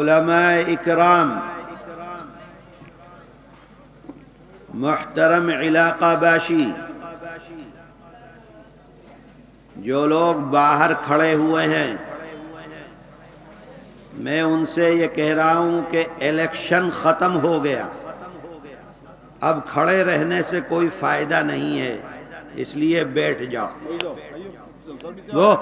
علماء اکرام، محترم علاقہ باشی، جو لوگ باہر کھڑے ہوئے ہیں، میں ان سے یہ کہہ رہا ہوں کہ الیکشن ختم ہو گیا، اب کھڑے رہنے سے کوئی فائدہ نہیں ہے، اس لیے بیٹھ جاؤ۔ وہ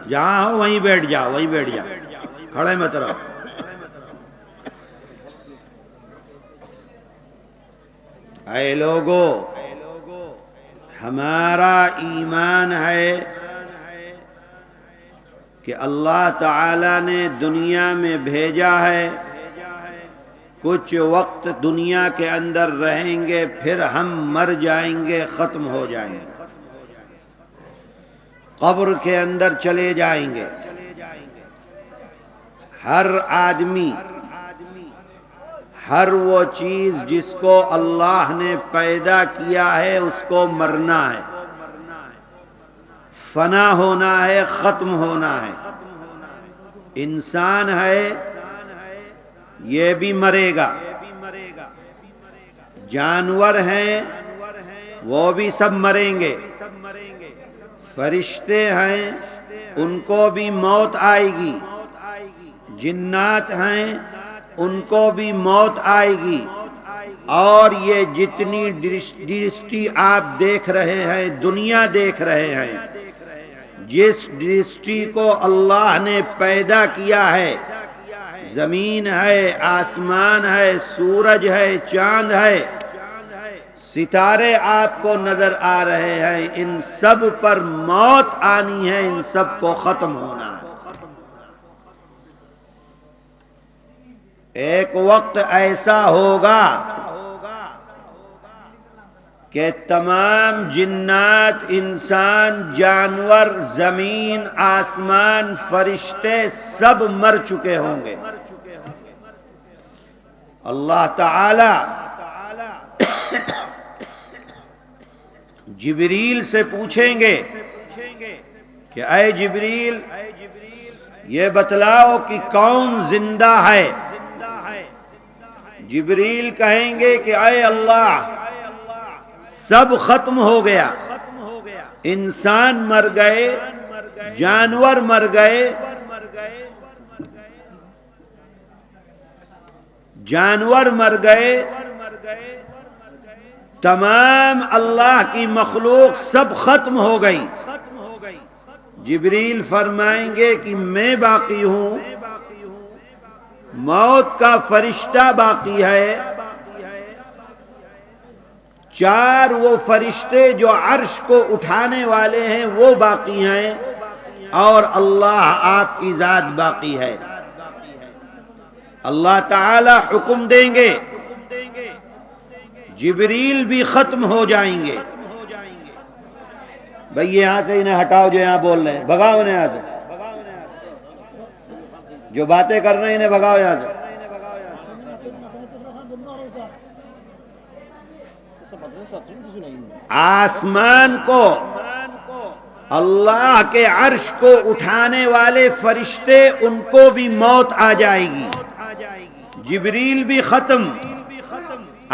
جہاں ہو وہیں بیٹھ جاؤ، وہیں بیٹھ جاؤ، کھڑے مت رہو۔ اے لوگو، ہمارا ایمان ہے کہ اللہ تعالی نے دنیا میں بھیجا ہے، کچھ وقت دنیا کے اندر رہیں گے، پھر ہم مر جائیں گے، ختم ہو جائیں گے، قبر کے اندر چلے جائیں گے۔ ہر آدمی، ہر وہ چیز جس کو اللہ نے پیدا کیا ہے اس کو مرنا ہے، فنا ہونا ہے، ختم ہونا ہے۔ انسان ہے یہ بھی مرے گا، جانور ہیں وہ بھی سب مریں گے، فرشتے ہیں ان کو بھی موت آئے گی، جنات ہیں ان کو بھی موت آئے گی، اور یہ جتنی درشٹی آپ دیکھ رہے ہیں، دنیا دیکھ رہے ہیں، جس درشٹی کو اللہ نے پیدا کیا ہے، زمین ہے، آسمان ہے، سورج ہے، چاند ہے، ستارے آپ کو نظر آ رہے ہیں، ان سب پر موت آنی ہے، ان سب کو ختم ہونا ہے۔ ایک وقت ایسا ہوگا کہ تمام جنات، انسان، جانور، زمین، آسمان، فرشتے سب مر چکے ہوں گے۔ اللہ تعالی جبریل سے پوچھیں گے کہ اے جبریل، یہ بتلاؤ کہ کون زندہ ہے؟ جبریل کہیں گے کہ اے اللہ، سب ختم ہو گیا، انسان مر گئے، جانور مر گئے، جانور مر گئے، تمام اللہ کی مخلوق سب ختم ہو گئی۔ جبریل فرمائیں گے کہ میں باقی ہوں، موت کا فرشتہ باقی ہے، چار وہ فرشتے جو عرش کو اٹھانے والے ہیں وہ باقی ہیں، اور اللہ آپ کی ذات باقی ہے۔ اللہ تعالی حکم دیں گے، جبریل بھی ختم ہو جائیں گے۔ بھئی یہاں سے انہیں ہٹاؤ جو یہاں بول رہے ہیں، بھگاؤ انہیں یہاں سے، جو باتیں کر رہے ہیں انہیں بھگاؤ یہاں سے۔ آسمان کو، اللہ کے عرش کو اٹھانے والے فرشتے، ان کو بھی موت آ جائے گی، جبریل بھی ختم،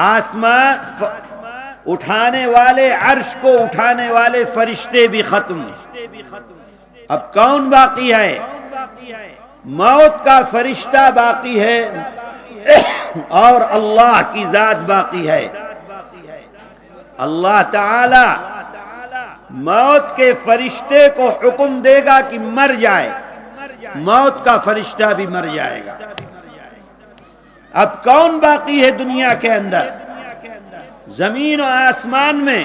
آسمان اٹھانے والے، عرش کو اٹھانے والے فرشتے بھی ختم۔ اب کون باقی ہے؟ موت کا فرشتہ باقی ہے اور اللہ کی ذات باقی ہے۔ اللہ تعالی موت کے فرشتے کو حکم دے گا کہ مر جائے، موت کا فرشتہ بھی مر جائے گا۔ اب کون باقی ہے دنیا کے اندر؟ زمین و آسمان میں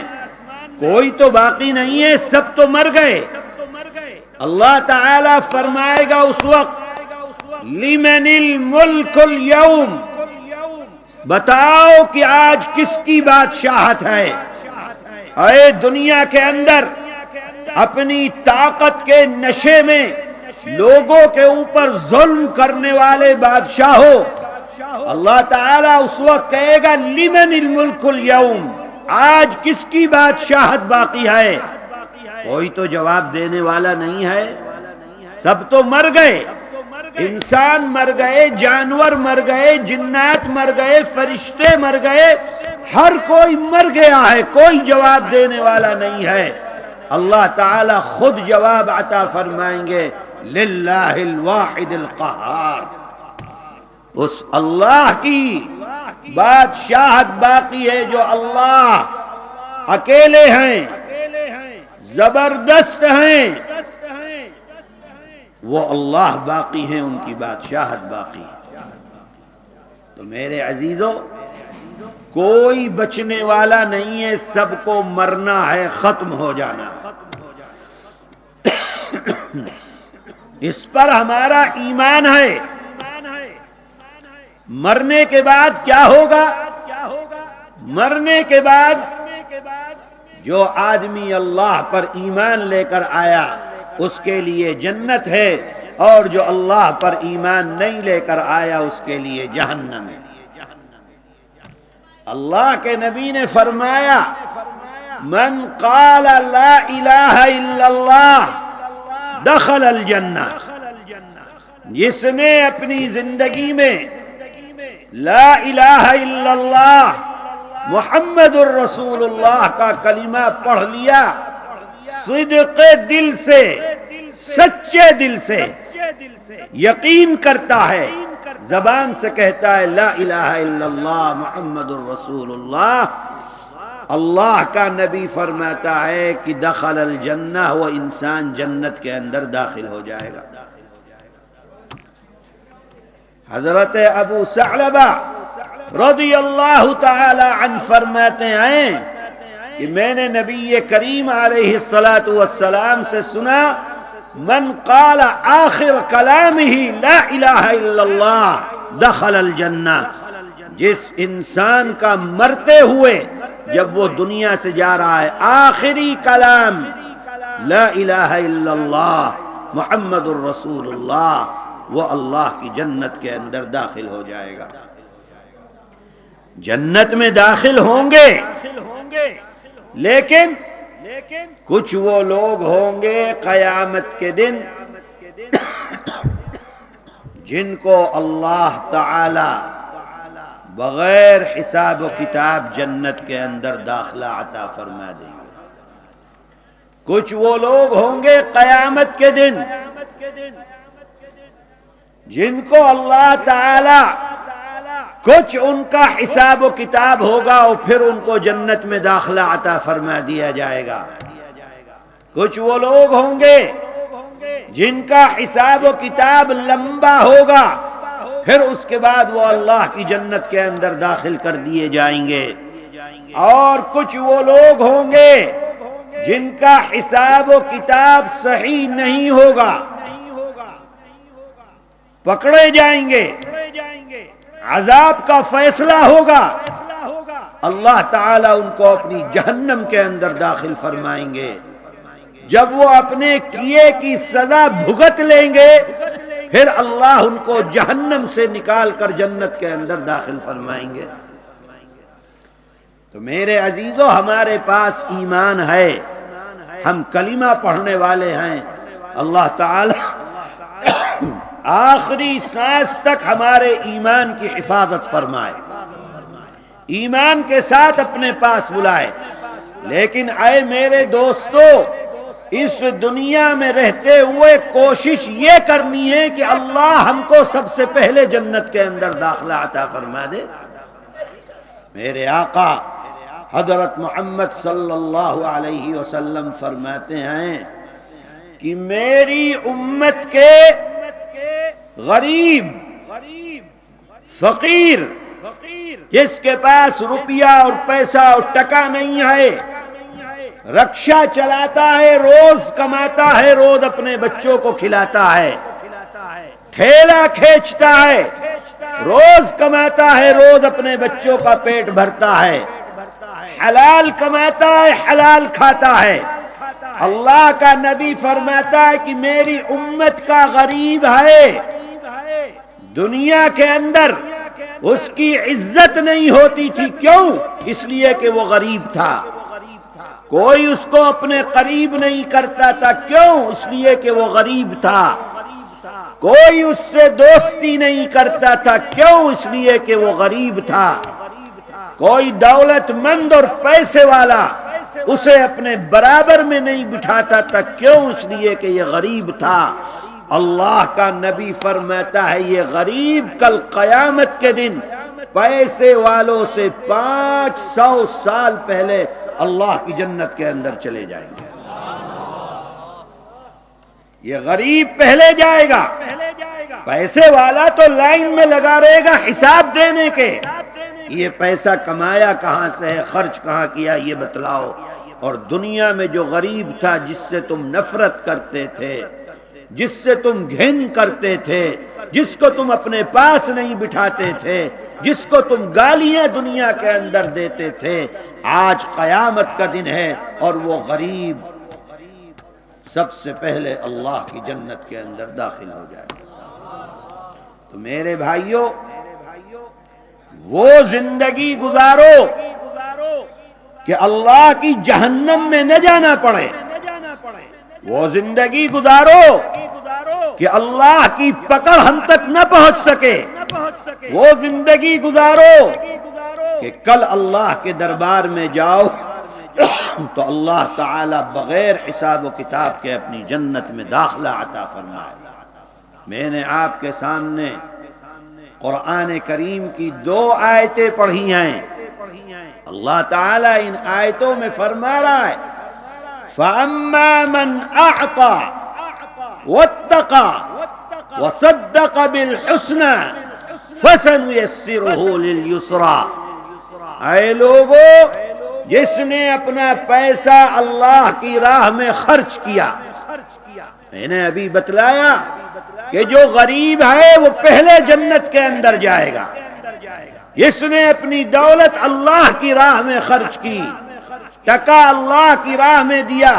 کوئی تو باقی نہیں ہے، سب تو مر گئے۔ اللہ تعالی فرمائے گا اس وقت، لمن الملک اليوم، بتاؤ کہ آج کس کی بادشاہت ہے؟ اے دنیا کے اندر اپنی طاقت کے نشے میں لوگوں کے اوپر ظلم کرنے والے بادشاہوں، اللہ تعالیٰ اس وقت کہے گا لمن الملک اليوم، آج کس کی بادشاہت باقی ہے؟ کوئی تو جواب دینے والا نہیں ہے. سب تو مر گئے، انسان مر گئے، جانور مر گئے، جنات مر گئے، فرشتے مر گئے، ہر کوئی مر گیا ہے، کوئی جواب دینے والا نہیں ہے. اللہ تعالی خود جواب عطا فرمائیں گے. للہ الواحد القہار، اس اللہ کی بادشاہت باقی ہے جو اللہ اکیلے ہیں، زبردست ہیں، وہ اللہ باقی ہیں، ان کی بادشاہت باقی ہے. تو میرے عزیزو، کوئی بچنے والا نہیں ہے، سب کو مرنا ہے، ختم ہو جانا ہے. اس پر ہمارا ایمان ہے. مرنے کے بعد کیا ہوگا؟ مرنے کے بعد جو آدمی اللہ پر ایمان لے کر آیا اس کے لیے جنت ہے، اور جو اللہ پر ایمان نہیں لے کر آیا اس کے لیے جہنم ہے. اللہ کے نبی نے فرمایا، من قال لا الہ الا اللہ دخل الجنہ، جس نے اپنی زندگی میں لا الہ الا اللہ محمد الرسول اللہ کا کلمہ پڑھ لیا، صدق دل سے، سچے دل سے یقین کرتا ہے، زبان سے کہتا ہے لا الہ الا اللہ محمد الرسول اللہ، اللہ کا نبی فرماتا ہے کہ دخل الجنہ، وہ انسان جنت کے اندر داخل ہو جائے گا. حضرت ابو ثعلبہ رضی اللہ تعالی عنہ فرماتے ہیں کہ میں نے نبی کریم علیہ السلام سے سنا، من قال آخر کلامہ لا الہ الا اللہ دخل الجنہ، جس انسان کا مرتے ہوئے جب وہ دنیا سے جا رہا ہے آخری کلام لا الہ الا اللہ محمد الرسول اللہ، وہ اللہ کی جنت کے اندر داخل ہو جائے گا. جنت میں داخل ہوں گے، لیکن کچھ وہ لوگ ہوں گے قیامت کے دن جن کو اللہ تعالی بغیر حساب و کتاب جنت کے اندر داخلہ عطا فرما دیں گے. کچھ وہ لوگ ہوں گے قیامت کے دن جن کو اللہ تعالی کچھ ان کا حساب و کتاب ہوگا اور پھر ان کو جنت میں داخلہ عطا فرما دیا جائے گا. کچھ وہ لوگ ہوں گے جن کا حساب و کتاب لمبا ہوگا، پھر اس کے بعد وہ اللہ کی جنت کے اندر داخل کر دیے جائیں گے. اور کچھ وہ لوگ ہوں گے جن کا حساب و کتاب صحیح نہیں ہوگا، پکڑے جائیں گے، عذاب کا فیصلہ ہوگا، اللہ تعالیٰ ان کو اپنی جہنم کے اندر داخل فرمائیں گے. جب وہ اپنے کیے کی سزا بھگت لیں گے، پھر اللہ ان کو جہنم سے نکال کر جنت کے اندر داخل فرمائیں گے. تو میرے عزیزو، ہمارے پاس ایمان ہے، ہم کلمہ پڑھنے والے ہیں. اللہ تعالی آخری سانس تک ہمارے ایمان کی حفاظت فرمائے، ایمان کے ساتھ اپنے پاس بلائے. لیکن اے میرے دوستو، اس دنیا میں رہتے ہوئے کوشش یہ کرنی ہے کہ اللہ ہم کو سب سے پہلے جنت کے اندر داخلہ عطا فرما دے. میرے آقا حضرت محمد صلی اللہ علیہ وسلم فرماتے ہیں کہ میری امت کے غریب، فقیر، جس کے پاس روپیہ اور پیسہ اور ٹکا نہیں ہے، رکشہ چلاتا ہے، روز کماتا ہے، روز اپنے بچوں کو کھلاتا ہے، ٹھیلا کھینچتا ہے، روز کماتا ہے، روز اپنے بچوں کا پیٹ بھرتا ہے، حلال کماتا ہے، حلال کھاتا ہے. اللہ کا نبی فرماتا ہے کہ میری امت کا غریب ہے، دنیا کے اندر اس کی عزت نہیں ہوتی تھی. کیوں؟ اس لیے کہ وہ غریب تھا. کوئی اس کو اپنے قریب نہیں کرتا تھا، کیوں؟ اس لیے کہ وہ غریب تھا۔ کوئی اس سے دوستی نہیں کرتا تھا، کیوں؟ اس لیے کہ وہ غریب تھا۔ کوئی دولت مند اور پیسے والا اسے اپنے برابر میں نہیں بٹھاتا تھا، کیوں؟ اس لیے کہ یہ غریب تھا۔ اللہ کا نبی فرماتا ہے یہ غریب کل قیامت کے دن پیسے والوں سے 500 سال پہلے اللہ کی جنت کے اندر چلے جائیں گے۔ یہ غریب پہلے جائے گا، پیسے والا تو لائن میں لگا رہے گا حساب دینے کے، یہ پیسہ کمایا کہاں سے ہے، خرچ کہاں کیا، یہ بتلاؤ۔ اور دنیا میں جو غریب تھا، جس سے تم نفرت کرتے تھے، جس سے تم گھن کرتے تھے، جس کو تم اپنے پاس نہیں بٹھاتے تھے، جس کو تم گالیاں دنیا کے اندر دیتے تھے، آج قیامت کا دن ہے اور وہ غریب سب سے پہلے اللہ کی جنت کے اندر داخل ہو جائے گا۔ تو میرے بھائیوں، وہ زندگی گزارو کہ اللہ کی جہنم میں نہ جانا پڑے، وہ زندگی گزارو کہ اللہ کی پکڑ ہم تک نہ پہنچ سکے، وہ زندگی گزارو کہ کل اللہ کے دربار میں جاؤ تو اللہ تعالی بغیر حساب و کتاب کے اپنی جنت میں داخلہ عطا فرمائے۔ میں نے آپ کے سامنے قرآن کریم کی 2 آیتیں پڑھی ہیں۔ اللہ تعالیٰ ان آیتوں میں فرما رہا ہے فَأَمَّا مَنْ أَعْطَى وَاتَّقَى وَصَدَّقَ بِالْحُسْنَى فَسَنُيَسِّرُهُ لِلْيُسْرَى۔ اے لوگو، جس نے اپنا پیسہ اللہ کی راہ میں خرچ کیا، میں نے ابھی بتلایا کہ جو غریب ہے وہ پہلے جنت کے اندر جائے گا، جس نے اپنی دولت اللہ کی راہ میں خرچ کی، ٹکا اللہ کی راہ میں دیا،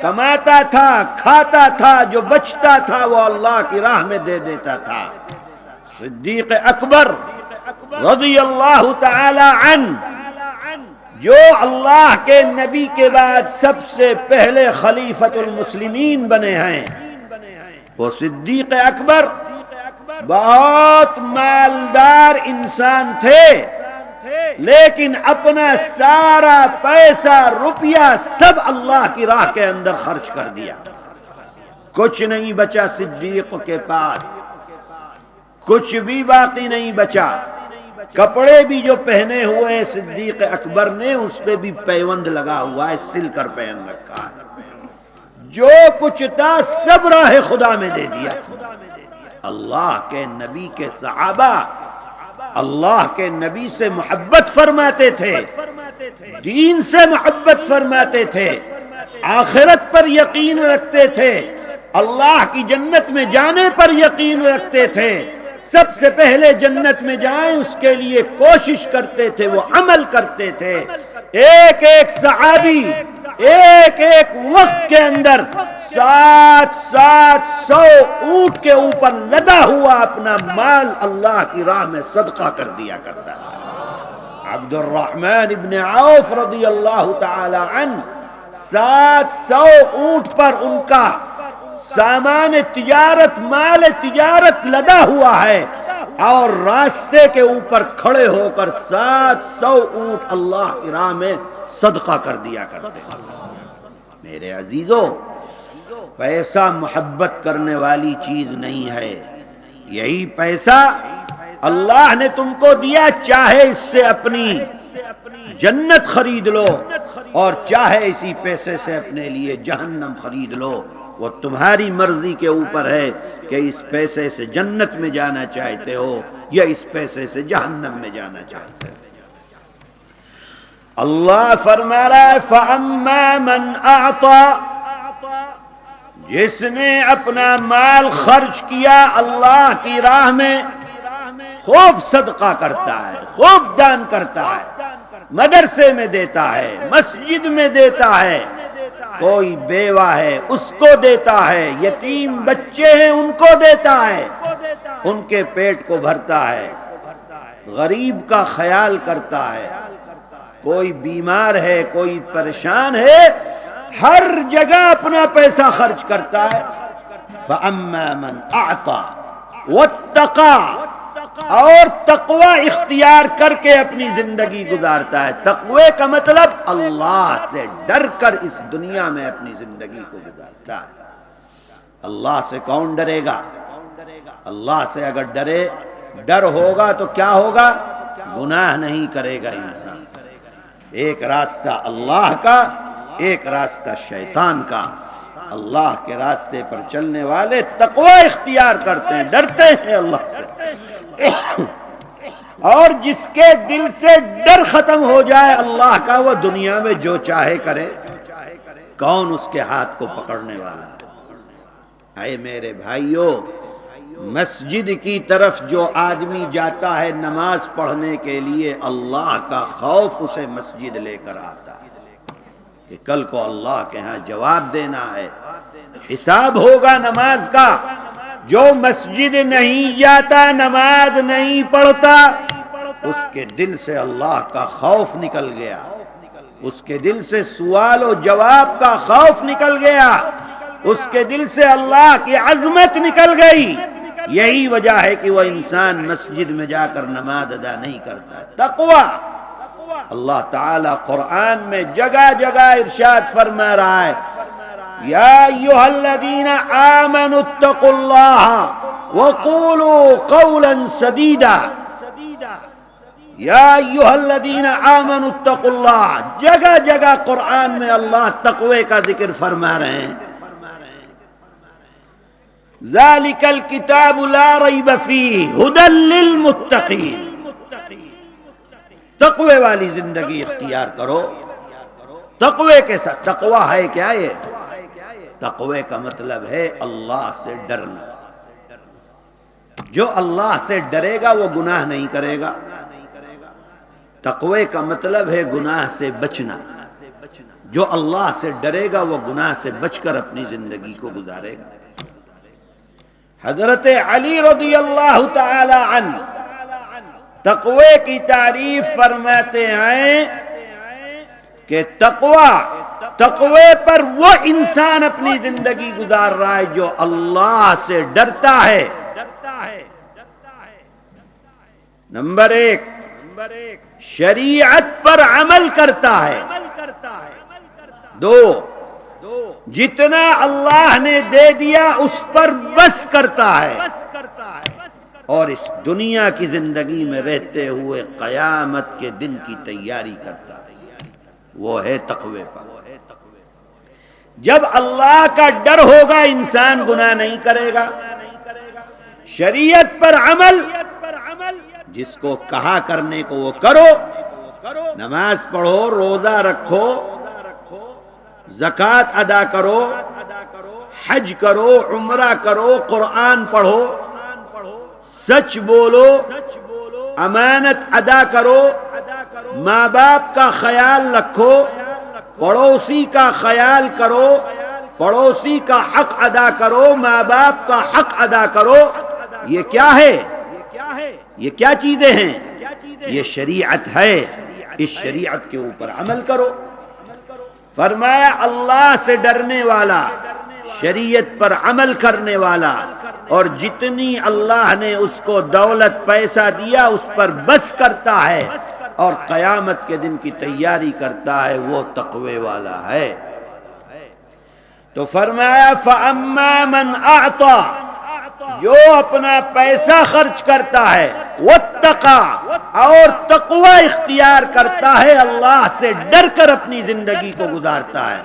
کماتا تھا، کھاتا تھا، جو بچتا تھا وہ اللہ کی راہ میں دے دیتا تھا۔ صدیق اکبر رضی اللہ تعالی عنہ، جو اللہ کے نبی کے بعد سب سے پہلے خلیفۃ المسلمین بنے ہیں، وہ صدیق اکبر بہت مالدار انسان تھے، لیکن اپنا سارا پیسہ روپیہ سب اللہ کی راہ کے اندر خرچ کر دیا، کچھ نہیں بچا صدیق کے پاس، کچھ بھی باقی نہیں بچا۔ کپڑے بھی جو پہنے ہوئے ہیں صدیق اکبر نے، اس پہ بھی پیوند لگا ہوا ہے، سل کر پہن رکھا ہے، جو کچھ تھا سب راہ خدا میں دے دیا۔ اللہ کے نبی کے صحابہ اللہ کے نبی سے محبت فرماتے تھے، دین سے محبت فرماتے تھے، آخرت پر یقین رکھتے تھے، اللہ کی جنت میں جانے پر یقین رکھتے تھے، سب سے پہلے جنت میں جائیں اس کے لیے کوشش کرتے تھے، وہ عمل کرتے تھے۔ ایک ایک صحابی ایک ایک وقت کے اندر 700 اونٹ کے اوپر لدا ہوا اپنا مال اللہ کی راہ میں صدقہ کر دیا کرتا ہے۔ عبد الرحمن ابن عوف رضی اللہ تعالی عنہ 700 اونٹ پر ان کا سامان تجارت، مال تجارت لدا ہوا ہے، اور راستے کے اوپر کھڑے ہو کر 700 اونٹ اللہ کی راہ میں صدقہ کر دیا کرتے ہیں۔ میرے عزیزو، پیسہ محبت کرنے والی چیز نہیں ہے، یہی پیسہ اللہ نے تم کو دیا، چاہے اس سے اپنی جنت خرید لو اور چاہے اسی پیسے سے اپنے لیے جہنم خرید لو، وہ تمہاری مرضی کے اوپر ہے کہ اس پیسے سے جنت میں جانا چاہتے ہو یا اس پیسے سے جہنم میں جانا چاہتے ہو۔ اللہ فرما رہا ہے فَأَمَّا مَنْ أَعْطَى، جس نے اپنا مال خرچ کیا اللہ کی راہ میں، خوب صدقہ کرتا ہے، خوب دان کرتا ہے، مدرسے میں دیتا ہے، مسجد میں دیتا ہے، کوئی بیوہ ہے اس کو دیتا ہے، یتیم بچے ہیں ان کو دیتا ہے، ان کے پیٹ کو بھرتا ہے، غریب کا خیال کرتا ہے، کوئی بیمار ہے، کوئی پریشان ہے، ہر جگہ اپنا پیسہ خرچ کرتا ہے۔ فَأَمَّا مَنْ أَعْطَى وَاتَّقَى، اور تقوی اختیار کر کے اپنی زندگی گزارتا ہے۔ تقوی کا مطلب اللہ سے ڈر کر اس دنیا میں اپنی زندگی کو گزارتا ہے۔ اللہ سے کون ڈرے گا؟ اللہ سے اگر ڈر ہوگا تو کیا ہوگا؟ گناہ نہیں کرے گا انسان۔ ایک راستہ اللہ کا، ایک راستہ شیطان کا۔ اللہ کے راستے پر چلنے والے تقوی اختیار کرتے ہیں، ڈرتے ہیں اللہ سے، اور جس کے دل سے ڈر ختم ہو جائے اللہ کا، وہ دنیا میں جو چاہے کرے، کون اس کے ہاتھ کو پکڑنے والا ہے؟ اے میرے بھائیو، مسجد کی طرف جو آدمی جاتا ہے نماز پڑھنے کے لیے، اللہ کا خوف اسے مسجد لے کر آتا ہے کہ کل کو اللہ کے ہاں جواب دینا ہے، حساب ہوگا نماز کا۔ جو مسجد نہیں جاتا، نماز نہیں پڑھتا، اس کے دل سے اللہ کا خوف نکل گیا، اس کے دل سے سوال و جواب کا خوف نکل گیا، اس کے دل سے اللہ کی عظمت نکل گئی۔ یہی وجہ ہے کہ وہ انسان مسجد میں جا کر نماز ادا نہیں کرتا۔ تقوی، اللہ تعالیٰ قرآن میں جگہ جگہ ارشاد فرما رہا ہے، یا ایھا الذین آمنوا اتقوا اللہ وقولوا قولا سدیدا۔ یا ایھا الذین آمنوا اتقوا اللہ، جگہ جگہ قرآن میں اللہ تقوی کا ذکر فرما رہے ہیں۔ ذالک الکتاب لا ریب فیہ ھدی للمتقین۔ تقوی والی زندگی اختیار کرو۔ تقوی کے ساتھ، تقوی ہے کیا؟ یہ تقوی کا مطلب ہے اللہ سے ڈرنا۔ جو اللہ سے ڈرے گا وہ گناہ نہیں کرے گا۔ تقوی کا مطلب ہے گناہ سے بچنا۔ جو اللہ سے ڈرے گا وہ گناہ سے بچ کر اپنی زندگی کو گزارے گا۔ حضرت علی رضی اللہ تعالی عنہ تقوی کی تعریف فرماتے ہیں کہ تقوی پر وہ انسان اپنی زندگی گزار رہا ہے جو اللہ سے ڈرتا ہے۔ نمبر ایک، شریعت پر عمل کرتا ہے۔ دو، جتنا اللہ نے دے دیا اس پر بس کرتا ہے، اور اس دنیا کی زندگی میں رہتے ہوئے قیامت کے دن کی تیاری کرتا ہے۔ وہ ہے تقوی پر۔ جب اللہ کا ڈر ہوگا انسان گناہ نہیں کرے گا۔ شریعت پر عمل، جس کو کہا کرنے کو وہ کرو، نماز پڑھو، روزہ رکھو، زکوٰۃ ادا کرو، حج کرو، عمرہ کرو، قرآن پڑھو، سچ بولو، امانت ادا کرو، ماں باپ کا خیال رکھو، پڑوسی کا خیال کرو، پڑوسی کا حق ادا کرو، ماں باپ کا حق ادا کرو۔ یہ کیا ہے؟ یہ کیا چیزیں ہیں؟ یہ شریعت ہے۔ اس شریعت کے اوپر عمل کرو۔ فرمایا اللہ سے ڈرنے والا، شریعت پر عمل کرنے والا، اور جتنی اللہ نے اس کو دولت پیسہ دیا اس پر بس کرتا ہے اور قیامت کے دن کی تیاری کرتا ہے، وہ تقوی والا ہے۔ تو فرمایا فَأَمَّا مَنْ أَعْطَى، جو اپنا پیسہ خرچ کرتا ہے، وَاتَّقَى، اور تقوی اختیار کرتا ہے، اللہ سے ڈر کر اپنی زندگی کو گزارتا ہے،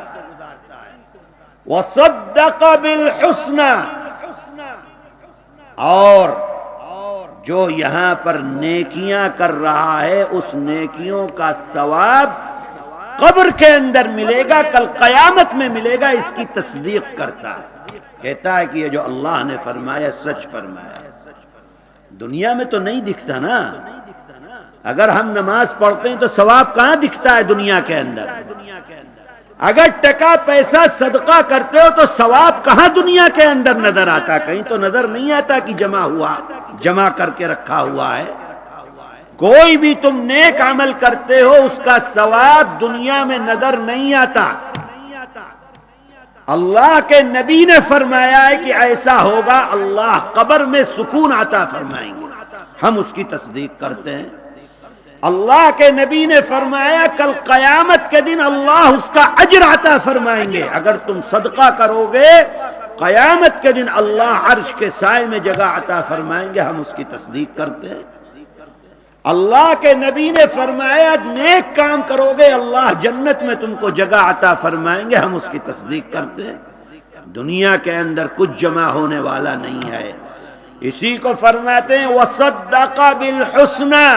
وَصَدَّقَ بِالْحُسْنَى، اور جو یہاں پر نیکیاں کر رہا ہے اس نیکیوں کا ثواب قبر کے اندر ملے گا، کل قیامت میں ملے گا، اس کی تصدیق کرتا ہے، کہتا ہے کہ یہ جو اللہ نے فرمایا سچ فرمایا۔ دنیا میں تو نہیں دکھتا نا، اگر ہم نماز پڑھتے ہیں تو ثواب کہاں دکھتا ہے دنیا کے اندر؟ اگر ٹکا پیسہ صدقہ کرتے ہو تو ثواب کہاں دنیا کے اندر نظر آتا؟ کہیں تو نظر نہیں آتا کہ جمع ہوا، جمع کر کے رکھا ہوا ہے۔ کوئی بھی تم نیک عمل کرتے ہو اس کا ثواب دنیا میں نظر نہیں آتا. اللہ کے نبی نے فرمایا ہے کہ ایسا ہوگا، اللہ قبر میں سکون عطا فرمائیں گے. ہم اس کی تصدیق کرتے ہیں. اللہ کے نبی نے فرمایا کل قیامت کے دن اللہ اس کا اجر عطا فرمائیں گے. اگر تم صدقہ کرو گے قیامت کے دن اللہ عرش کے سائے میں جگہ عطا فرمائیں گے. ہم اس کی تصدیق کرتے ہیں. اللہ کے نبی نے فرمایا نیک کام کرو گے اللہ جنت میں تم کو جگہ عطا فرمائیں گے. ہم اس کی تصدیق کرتے ہیں. دنیا کے اندر کچھ جمع ہونے والا نہیں ہے. اسی کو فرماتے ہیں وَصَدَّقَ بِالْحُسْنَى،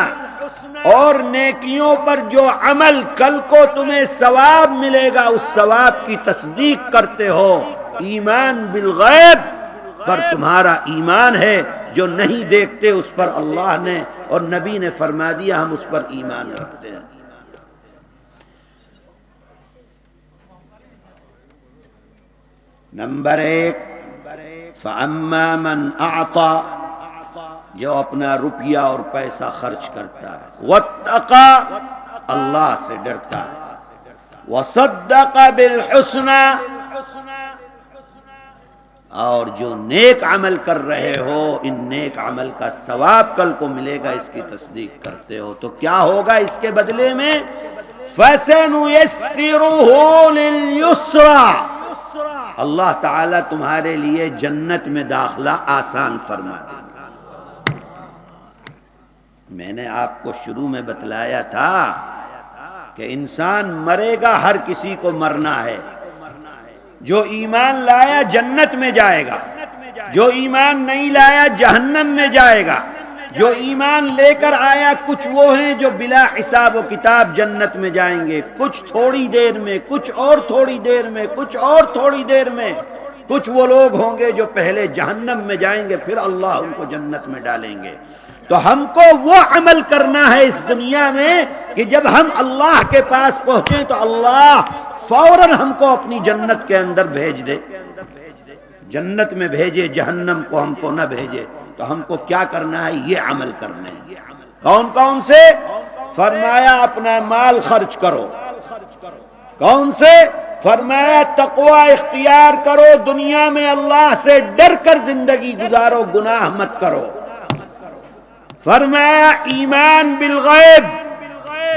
اور نیکیوں پر جو عمل کل کو تمہیں ثواب ملے گا اس ثواب کی تصدیق کرتے ہو. ایمان بالغیب پر تمہارا ایمان ہے، جو نہیں دیکھتے اس پر اللہ نے اور نبی نے فرما دیا ہم اس پر ایمان رکھتے ہیں. نمبر 1 فَأَمَّا مَنْ أَعْطَى، جو اپنا روپیہ اور پیسہ خرچ کرتا ہے، وَاتَّقَى، اللہ سے ڈرتا ہے، وَصَدَّقَ بِالْحُسْنَى، اور جو نیک عمل کر رہے ہو ان نیک عمل کا ثواب کل کو ملے گا اس کی تصدیق کرتے ہو. تو کیا ہوگا اس کے بدلے میں؟ فَسَنُيَسِّرُهُ لِلْيُسْرَى، اللہ تعالیٰ تمہارے لیے جنت میں داخلہ آسان فرما دے گا. میں نے آپ کو شروع میں بتلایا تھا کہ انسان مرے گا، ہر کسی کو مرنا ہے. جو ایمان لایا جنت میں جائے گا، جو ایمان نہیں لایا جہنم میں جائے گا. جو ایمان لے کر آیا کچھ وہ ہیں جو بلا حساب و کتاب جنت میں جائیں گے، کچھ تھوڑی دیر میں، کچھ اور تھوڑی دیر میں، کچھ اور تھوڑی دیر میں. کچھ وہ لوگ ہوں گے جو پہلے جہنم میں جائیں گے پھر اللہ ان کو جنت میں ڈالیں گے. تو ہم کو وہ عمل کرنا ہے اس دنیا میں کہ جب ہم اللہ کے پاس پہنچے تو اللہ فوراً ہم کو اپنی جنت کے اندر بھیج دے، جنت میں بھیجے، جہنم کو ہم کو نہ بھیجے. تو ہم کو کیا کرنا ہے؟ یہ عمل کرنے ہیں. کون کون سے؟ فرمایا اپنا مال خرچ کرو. کون سے؟ فرمایا تقوی اختیار کرو، دنیا میں اللہ سے ڈر کر زندگی گزارو، گناہ مت کرو. فرمایا ایمان بالغیب،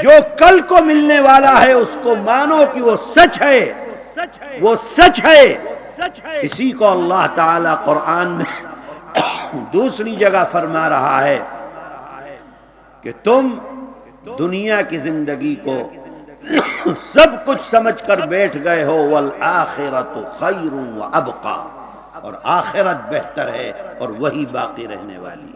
جو کل کو ملنے والا ہے اس کو مانو کہ وہ سچ ہے، وہ سچ ہے. اسی کو اللہ تعالی قرآن میں دوسری جگہ فرما رہا ہے کہ تم دنیا کی زندگی کو سب کچھ سمجھ کر بیٹھ گئے ہو، والآخرۃ خیر وابقیٰ، اور آخرت بہتر ہے اور وہی باقی رہنے والی.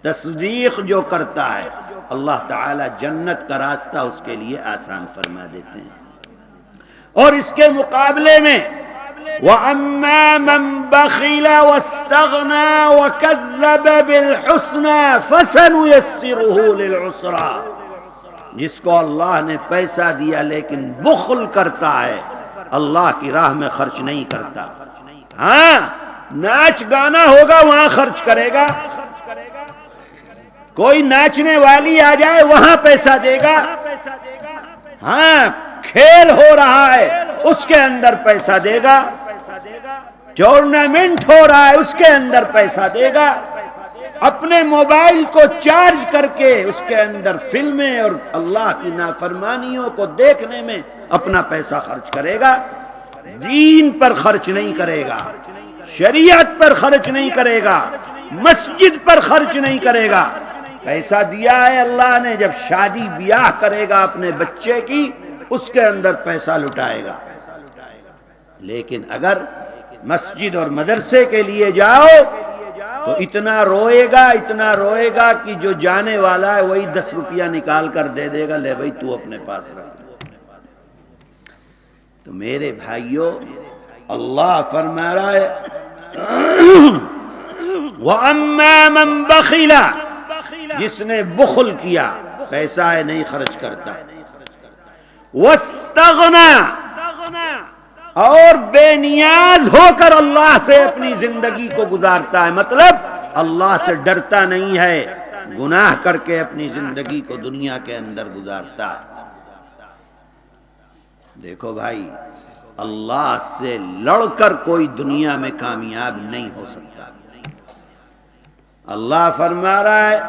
تصدیق جو کرتا ہے اللہ تعالی جنت کا راستہ اس کے لیے آسان فرما دیتے ہیں. اور اس کے مقابلے میں وَأَمَّا مَن بَخِلَ وَاسْتَغْنَى وَكَذَّبَ بِالْحُسْنَى فَسَنُيَسِّرُهُ لِلْعُسْرَى، جس کو اللہ نے پیسہ دیا لیکن بخل کرتا ہے، اللہ کی راہ میں خرچ نہیں کرتا. ہاں ناچ گانا ہوگا وہاں خرچ کرے گا، کوئی ناچنے والی آ جائے وہاں پیسہ دے گا. ہاں کھیل ہو رہا ہے اس کے اندر پیسہ دے گا، ٹورنامنٹ ہو رہا ہے اس کے اندر پیسہ دے گا، اپنے موبائل کو چارج کر کے اس کے اندر فلمیں اور اللہ کی نافرمانیوں کو دیکھنے میں اپنا پیسہ خرچ کرے گا. دین پر خرچ نہیں کرے گا، شریعت پر خرچ نہیں کرے گا، مسجد پر خرچ نہیں کرے گا. پیسہ دیا ہے اللہ نے، جب شادی بیاہ کرے گا اپنے بچے کی اس کے اندر پیسہ لٹائے گا. لیکن اگر مسجد اور مدرسے کے لیے جاؤ تو اتنا روئے گا، اتنا روئے گا کہ جو جانے والا ہے وہی 10 روپیہ نکال کر دے دے گا، لے بھائی تو اپنے پاس رکھ. تو میرے بھائیوں اللہ فرما رہا ہے وَأَمَّا مَن بَخِلَ، جس نے بخل کیا، پیسہ ہے نہیں خرچ کرتا، وَاسْتَغْنَى، اور بے نیاز ہو کر اللہ سے اپنی زندگی کو گزارتا ہے. مطلب اللہ سے ڈرتا نہیں ہے، گناہ کر کے اپنی زندگی کو دنیا کے اندر گزارتا ہے۔ دیکھو بھائی، اللہ سے لڑ کر کوئی دنیا میں کامیاب نہیں ہو سکتا۔ اللہ فرما رہا ہے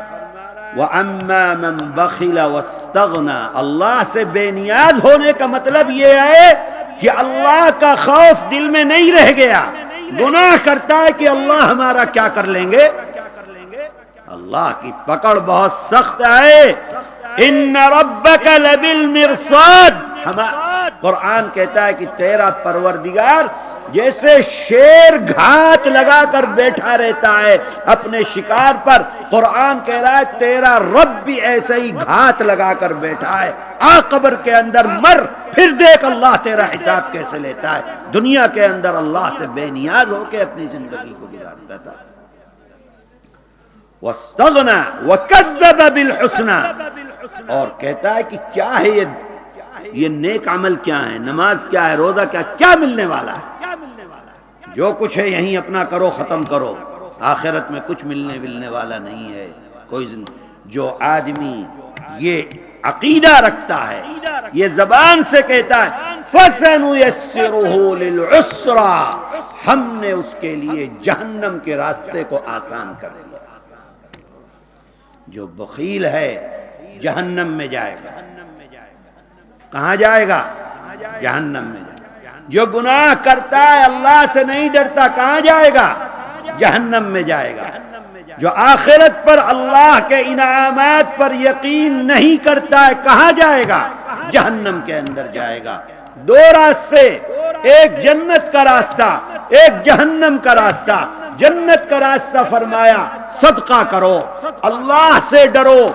وَأَمَّا مَنْ بَخِلَ وَاسْتَغْنَى، اللہ سے بے نیاز ہونے کا مطلب یہ ہے کہ اللہ کا خوف دل میں نہیں رہ گیا، گناہ کرتا ہے کہ اللہ ہمارا کیا کر لیں گے۔ اللہ کی پکڑ بہت سخت ہے، ان ربک لبالمرصاد، قرآن کہتا ہے کہ تیرا پروردگار جیسے شیر گھات لگا کر بیٹھا رہتا ہے اپنے شکار پر، قرآن کہہ رہا ہے تیرا رب بھی ایسے ہی گھات لگا کر بیٹھا ہے۔ آ قبر کے اندر مر، پھر دیکھ اللہ تیرا حساب کیسے لیتا ہے۔ دنیا کے اندر اللہ سے بے نیاز ہو کے اپنی زندگی کو گزارتا تھا۔ واستغنى وكذب بالحسنى، اور کہتا ہے کہ کیا ہے یہ نیک عمل کیا ہے، نماز کیا ہے، روزہ کیا ملنے والا ہے۔ جو کچھ ہے یہیں اپنا کرو، ختم کرو، آخرت میں کچھ ملنے والا نہیں ہے کوئی۔ جو آدمی یہ عقیدہ رکھتا ہے، یہ زبان سے کہتا ہے فَسَنُيَسِّرُهُ لِلْعُسْرَى، ہم نے اس کے لیے جہنم کے راستے کو آسان کر دیا۔ جو بخیل ہے جہنم میں جائے گا۔ کہاں جائے گا؟ جہنم میں جائے گا۔ جو گناہ کرتا ہے اللہ سے نہیں ڈرتا، کہاں جائے گا؟ جہنم میں جائے گا۔ جو آخرت پر اللہ کے انعامات پر یقین نہیں کرتا ہے، کہاں جائے گا؟ جہنم کے اندر جائے گا۔ دو راستے، ایک جنت کا راستہ، ایک جہنم کا راستہ۔ جنت کا راستہ فرمایا صدقہ کرو، اللہ سے ڈرو،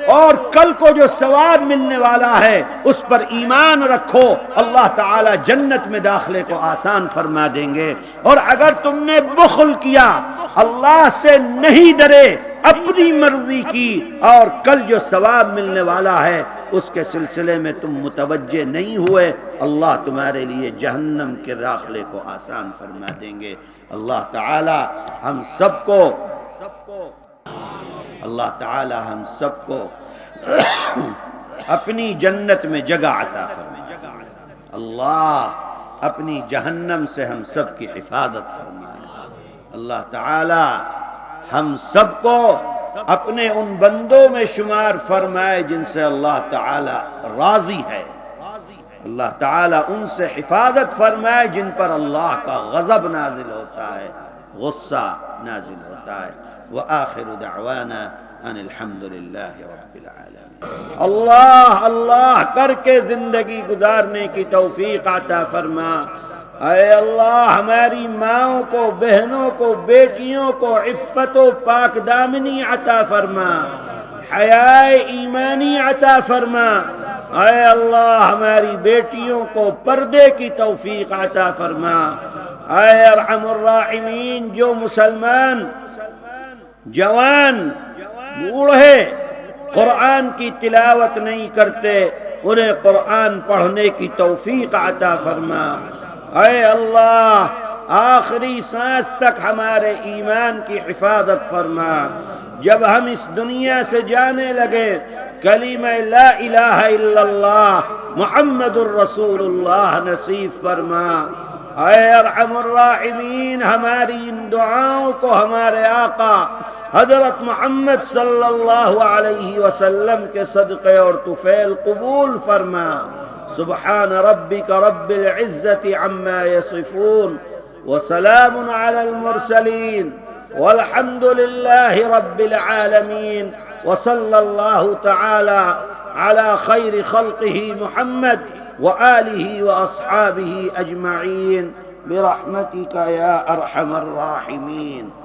اور کل کو جو ثواب ملنے والا ہے اس پر ایمان رکھو، اللہ تعالی جنت میں داخلے کو آسان فرما دیں گے۔ اور اگر تم نے بخل کیا، اللہ سے نہیں ڈرے، اپنی مرضی کی، اور کل جو ثواب ملنے والا ہے اس کے سلسلے میں تم متوجہ نہیں ہوئے، اللہ تمہارے لیے جہنم کے داخلے کو آسان فرما دیں گے۔ اللہ تعالی ہم سب کو اپنی جنت میں جگہ عطا فرمائے۔ اللہ اپنی جہنم سے ہم سب کی حفاظت فرمائے۔ اللہ تعالی ہم سب کو اپنے ان بندوں میں شمار فرمائے جن سے اللہ تعالی راضی ہے۔ اللہ تعالی ان سے حفاظت فرمائے جن پر اللہ کا غضب نازل ہوتا ہے، غصہ نازل ہوتا ہے۔ وآخر دعوانا ان الحمد للہ رب العالمین۔ اللہ اللہ کر کے زندگی گزارنے کی توفیق عطا فرما۔ اے اللہ ہماری ماؤں کو، بہنوں کو، بیٹیوں کو عفت و پاک دامنی عطا فرما، حیائے ایمانی عطا فرما۔ اے اللہ ہماری بیٹیوں کو پردے کی توفیق عطا فرما۔ اے ارحم الراحمین، جو مسلمان جوان بوڑھے قرآن کی تلاوت نہیں کرتے انہیں قرآن پڑھنے کی توفیق عطا فرما۔ اے اللہ آخری سانس تک ہمارے ایمان کی حفاظت فرما۔ جب ہم اس دنیا سے جانے لگے کلمہ لا الہ الا اللہ محمد الرسول اللہ نصیب فرما۔ اے ارحم الراحمین، ہماری ان دعاؤں کو ہمارے آقا حضرت محمد صلی اللہ علیہ وسلم کے صدقے اور طفیل قبول فرما۔ سبحان ربک رب العزت عما یصفون وسلام علی المرسلین والحمد للہ رب العالمین، وصلی اللہ تعالی علی خیر خلقہ محمد وآلہ واصحابہ اجمعین برحمتک یا ارحم الراحمین۔